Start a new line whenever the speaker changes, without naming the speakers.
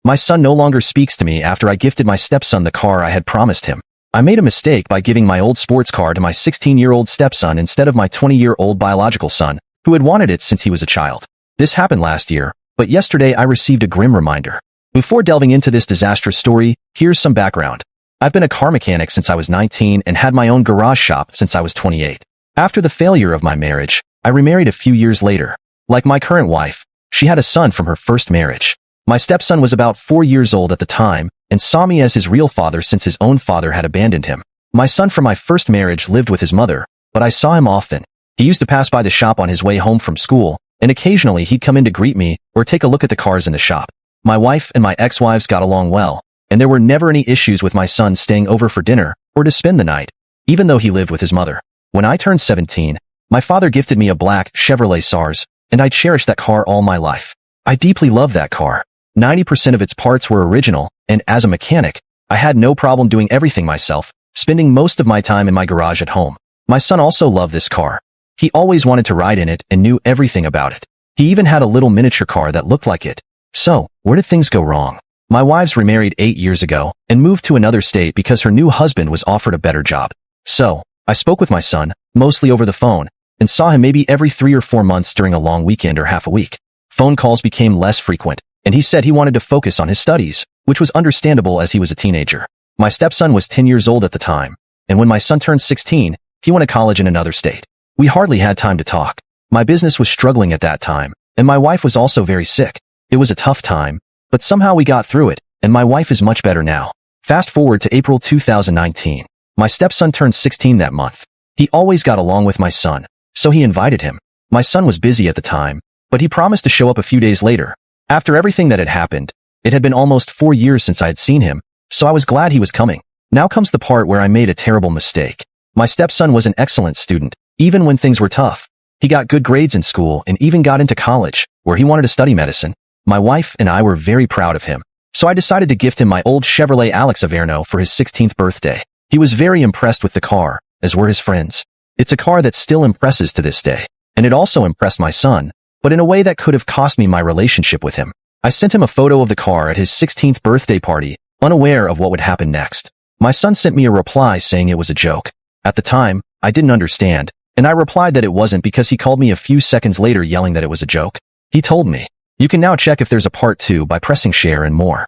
My son no longer speaks to me after I gifted my stepson the car I had promised him. I made a mistake by giving my old sports car to my 16-year-old stepson instead of my 20-year-old biological son, who had wanted it since he was a child. This happened last year, but yesterday I received a grim reminder. Before delving into this disastrous story, here's some background. I've been a car mechanic since I was 19 and had my own garage shop since I was 28. After the failure of my marriage, I remarried a few years later. Like my current wife, she had a son from her first marriage. My stepson was about 4 years old at the time and saw me as his real father since his own father had abandoned him. My son from my first marriage lived with his mother, but I saw him often. He used to pass by the shop on his way home from school, and occasionally he'd come in to greet me or take a look at the cars in the shop. My wife and my ex-wives got along well, and there were never any issues with my son staying over for dinner or to spend the night, even though he lived with his mother. When I turned 17, my father gifted me a black Chevrolet SARS, and I cherished that car all my life. I deeply loved that car. 90% of its parts were original, and as a mechanic, I had no problem doing everything myself, spending most of my time in my garage at home. My son also loved this car. He always wanted to ride in it and knew everything about it. He even had a little miniature car that looked like it. So, where did things go wrong? My wives remarried 8 years ago and moved to another state because her new husband was offered a better job. So, I spoke with my son, mostly over the phone, and saw him maybe every 3 or 4 months during a long weekend or half a week. Phone calls became less frequent, and he said he wanted to focus on his studies, which was understandable as he was a teenager. My stepson was 10 years old at the time, and when my son turned 16, he went to college in another state. We hardly had time to talk. My business was struggling at that time, and my wife was also very sick. It was a tough time, but somehow we got through it, and my wife is much better now. Fast forward to April 2019. My stepson turned 16 that month. He always got along with my son, so he invited him. My son was busy at the time, but he promised to show up a few days later. After everything that had happened, it had been almost 4 years since I had seen him, so I was glad he was coming. Now comes the part where I made a terrible mistake. My stepson was an excellent student, even when things were tough. He got good grades in school and even got into college, where he wanted to study medicine. My wife and I were very proud of him, so I decided to gift him my old Chevrolet Alex Averno for his 16th birthday. He was very impressed with the car, as were his friends. It's a car that still impresses to this day, and it also impressed my son, but in a way that could have cost me my relationship with him. I sent him a photo of the car at his 16th birthday party, unaware of what would happen next. My son sent me a reply saying it was a joke. At the time, I didn't understand, and I replied that it wasn't because he called me a few seconds later yelling that it was a joke. He told me, "You can now check if there's a part 2 by pressing share and more."